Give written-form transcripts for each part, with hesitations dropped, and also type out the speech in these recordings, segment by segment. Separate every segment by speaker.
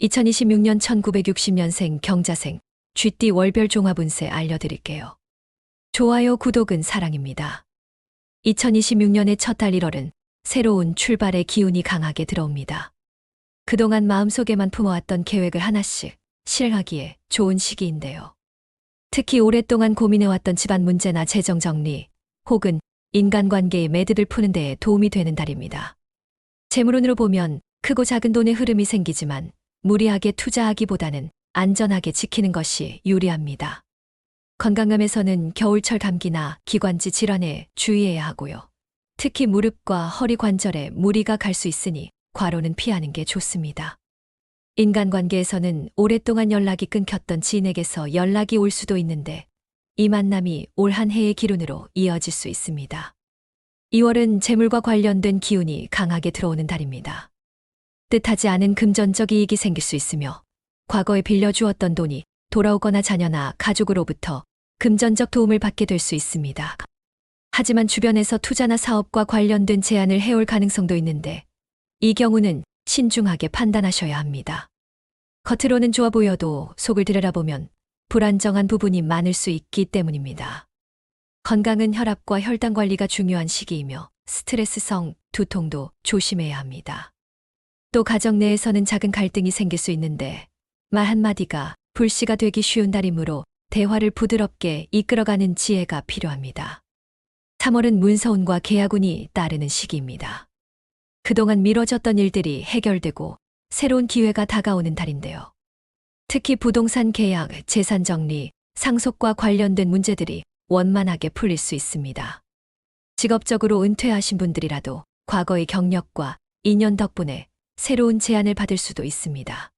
Speaker 1: 2026년 1960년생 경자생 쥐띠 월별 종합운세 알려드릴게요. 좋아요, 구독은 사랑입니다. 2026년의 첫 달 1월은 새로운 출발의 기운이 강하게 들어옵니다. 그동안 마음속에만 품어왔던 계획을 하나씩 실행하기에 좋은 시기인데요. 특히 오랫동안 고민해왔던 집안 문제나 재정 정리 혹은 인간관계의 매듭을 푸는 데에 도움이 되는 달입니다. 재물운으로 보면 크고 작은 돈의 흐름이 생기지만 무리하게 투자하기보다는 안전하게 지키는 것이 유리합니다. 건강감에서는 겨울철 감기나 기관지 질환에 주의해야 하고요. 특히 무릎과 허리 관절에 무리가 갈 수 있으니 과로는 피하는 게 좋습니다. 인간관계에서는 오랫동안 연락이 끊겼던 지인에게서 연락이 올 수도 있는데 이 만남이 올 한 해의 기운으로 이어질 수 있습니다. 2월은 재물과 관련된 기운이 강하게 들어오는 달입니다. 뜻하지 않은 금전적 이익이 생길 수 있으며 과거에 빌려주었던 돈이 돌아오거나 자녀나 가족으로부터 금전적 도움을 받게 될 수 있습니다. 하지만 주변에서 투자나 사업과 관련된 제안을 해올 가능성도 있는데 이 경우는 신중하게 판단하셔야 합니다. 겉으로는 좋아 보여도 속을 들여다보면 불안정한 부분이 많을 수 있기 때문입니다. 건강은 혈압과 혈당 관리가 중요한 시기이며 스트레스성 두통도 조심해야 합니다. 또 가정 내에서는 작은 갈등이 생길 수 있는데 말 한마디가 불씨가 되기 쉬운 달이므로 대화를 부드럽게 이끌어가는 지혜가 필요합니다. 3월은 문서운과 계약운이 따르는 시기입니다. 그동안 미뤄졌던 일들이 해결되고 새로운 기회가 다가오는 달인데요. 특히 부동산 계약, 재산 정리, 상속과 관련된 문제들이 원만하게 풀릴 수 있습니다. 직업적으로 은퇴하신 분들이라도 과거의 경력과 인연 덕분에 새로운 제안을 받을 수도 있습니다.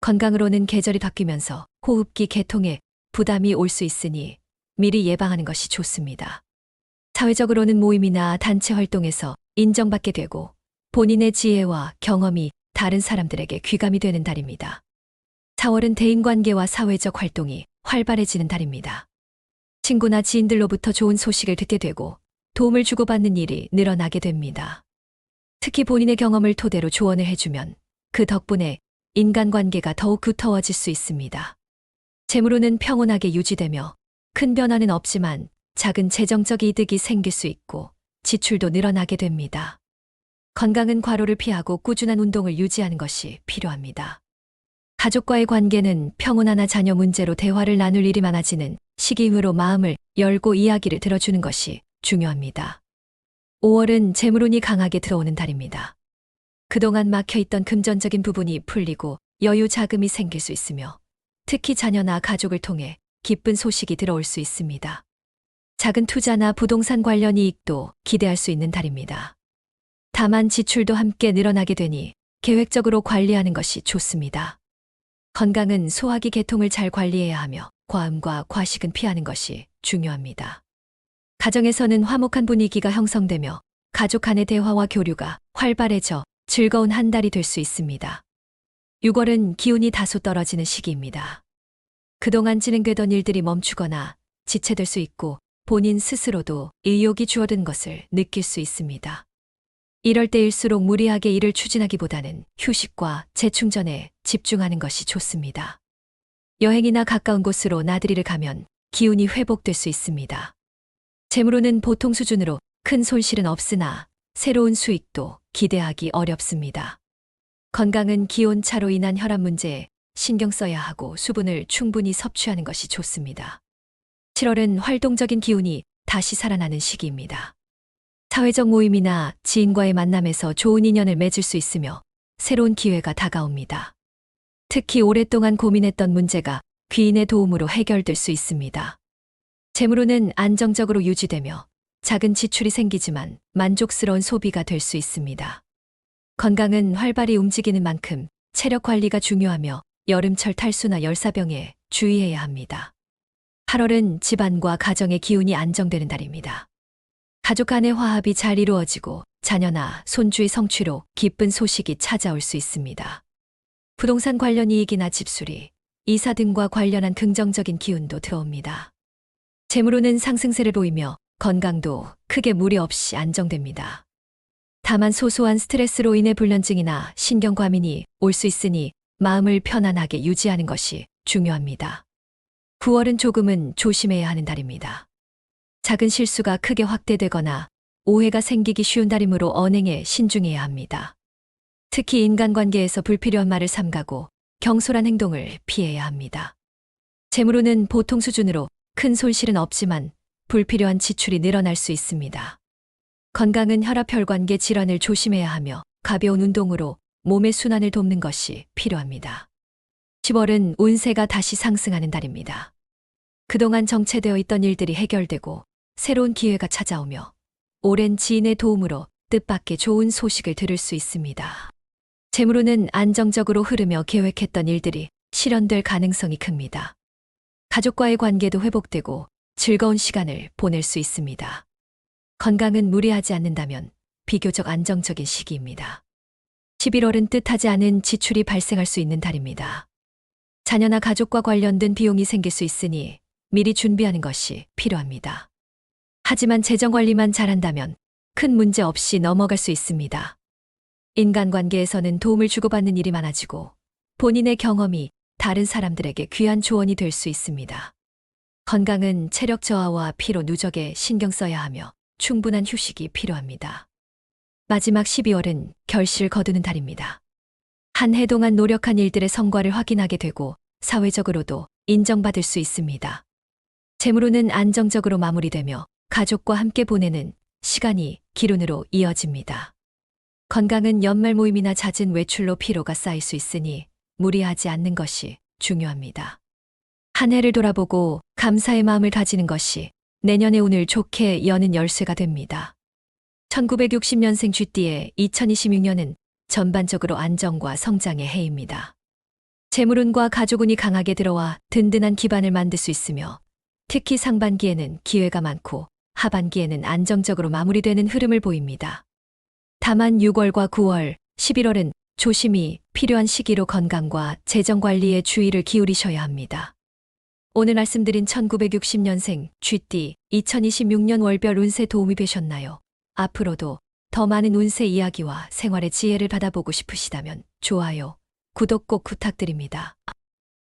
Speaker 1: 건강으로는 계절이 바뀌면서 호흡기 개통에 부담이 올 수 있으니 미리 예방하는 것이 좋습니다. 사회적으로는 모임이나 단체 활동에서 인정받게 되고 본인의 지혜와 경험이 다른 사람들에게 귀감이 되는 달입니다. 4월은 대인관계와 사회적 활동이 활발해지는 달입니다. 친구나 지인들로부터 좋은 소식을 듣게 되고 도움을 주고받는 일이 늘어나게 됩니다. 특히 본인의 경험을 토대로 조언을 해주면 그 덕분에 인간관계가 더욱 두터워질 수 있습니다. 재물운은 평온하게 유지되며 큰 변화는 없지만 작은 재정적 이득이 생길 수 있고 지출도 늘어나게 됩니다. 건강은 과로를 피하고 꾸준한 운동을 유지하는 것이 필요합니다. 가족과의 관계는 평온하나 자녀 문제로 대화를 나눌 일이 많아지는 시기이므로 마음을 열고 이야기를 들어주는 것이 중요합니다. 5월은 재물운이 강하게 들어오는 달입니다. 그동안 막혀있던 금전적인 부분이 풀리고 여유 자금이 생길 수 있으며 특히 자녀나 가족을 통해 기쁜 소식이 들어올 수 있습니다. 작은 투자나 부동산 관련 이익도 기대할 수 있는 달입니다. 다만 지출도 함께 늘어나게 되니 계획적으로 관리하는 것이 좋습니다. 건강은 소화기 계통을 잘 관리해야 하며 과음과 과식은 피하는 것이 중요합니다. 가정에서는 화목한 분위기가 형성되며 가족 간의 대화와 교류가 활발해져 즐거운 한 달이 될 수 있습니다. 6월은 기운이 다소 떨어지는 시기입니다. 그동안 진행되던 일들이 멈추거나 지체될 수 있고 본인 스스로도 의욕이 줄어든 것을 느낄 수 있습니다. 이럴 때일수록 무리하게 일을 추진하기보다는 휴식과 재충전에 집중하는 것이 좋습니다. 여행이나 가까운 곳으로 나들이를 가면 기운이 회복될 수 있습니다. 재물운은 보통 수준으로 큰 손실은 없으나 새로운 수익도 기대하기 어렵습니다. 건강은 기온차로 인한 혈압 문제에 신경 써야 하고 수분을 충분히 섭취하는 것이 좋습니다. 7월은 활동적인 기운이 다시 살아나는 시기입니다. 사회적 모임이나 지인과의 만남에서 좋은 인연을 맺을 수 있으며 새로운 기회가 다가옵니다. 특히 오랫동안 고민했던 문제가 귀인의 도움으로 해결될 수 있습니다. 재물운은 안정적으로 유지되며 작은 지출이 생기지만 만족스러운 소비가 될 수 있습니다. 건강은 활발히 움직이는 만큼 체력 관리가 중요하며 여름철 탈수나 열사병에 주의해야 합니다. 8월은 집안과 가정의 기운이 안정되는 달입니다. 가족 간의 화합이 잘 이루어지고 자녀나 손주의 성취로 기쁜 소식이 찾아올 수 있습니다. 부동산 관련 이익이나 집수리, 이사 등과 관련한 긍정적인 기운도 들어옵니다. 재물운은 상승세를 보이며 건강도 크게 무리 없이 안정됩니다. 다만 소소한 스트레스로 인해 불면증이나 신경과민이 올 수 있으니 마음을 편안하게 유지하는 것이 중요합니다. 9월은 조금은 조심해야 하는 달입니다. 작은 실수가 크게 확대되거나 오해가 생기기 쉬운 달이므로 언행에 신중해야 합니다. 특히 인간관계에서 불필요한 말을 삼가고 경솔한 행동을 피해야 합니다. 재물운은 보통 수준으로 큰 손실은 없지만 불필요한 지출이 늘어날 수 있습니다. 건강은 혈압혈관계 질환을 조심해야 하며 가벼운 운동으로 몸의 순환을 돕는 것이 필요합니다. 10월은 운세가 다시 상승하는 달입니다. 그동안 정체되어 있던 일들이 해결되고 새로운 기회가 찾아오며 오랜 지인의 도움으로 뜻밖의 좋은 소식을 들을 수 있습니다. 재물운은 안정적으로 흐르며 계획했던 일들이 실현될 가능성이 큽니다. 가족과의 관계도 회복되고 즐거운 시간을 보낼 수 있습니다. 건강은 무리하지 않는다면 비교적 안정적인 시기입니다. 11월은 뜻하지 않은 지출이 발생할 수 있는 달입니다. 자녀나 가족과 관련된 비용이 생길 수 있으니 미리 준비하는 것이 필요합니다. 하지만 재정 관리만 잘한다면 큰 문제 없이 넘어갈 수 있습니다. 인간관계에서는 도움을 주고받는 일이 많아지고 본인의 경험이 다른 사람들에게 귀한 조언이 될 수 있습니다. 건강은 체력 저하와 피로 누적에 신경 써야 하며 충분한 휴식이 필요합니다. 마지막 12월은 결실을 거두는 달입니다. 한 해 동안 노력한 일들의 성과를 확인하게 되고 사회적으로도 인정받을 수 있습니다. 재물운은 안정적으로 마무리되며 가족과 함께 보내는 시간이 기운으로 이어집니다. 건강은 연말 모임이나 잦은 외출로 피로가 쌓일 수 있으니 무리하지 않는 것이 중요합니다. 한 해를 돌아보고 감사의 마음을 가지는 것이 내년의 운을 좋게 여는 열쇠가 됩니다. 1960년생 쥐띠의 2026년은 전반적으로 안정과 성장의 해입니다. 재물운과 가족운이 강하게 들어와 든든한 기반을 만들 수 있으며 특히 상반기에는 기회가 많고 하반기에는 안정적으로 마무리되는 흐름을 보입니다. 다만 6월과 9월, 11월은 조심이 필요한 시기로 건강과 재정 관리에 주의를 기울이셔야 합니다. 오늘 말씀드린 1960년생 쥐띠 2026년 월별 운세 도움이 되셨나요? 앞으로도 더 많은 운세 이야기와 생활의 지혜를 받아보고 싶으시다면 좋아요, 구독 꼭 부탁드립니다.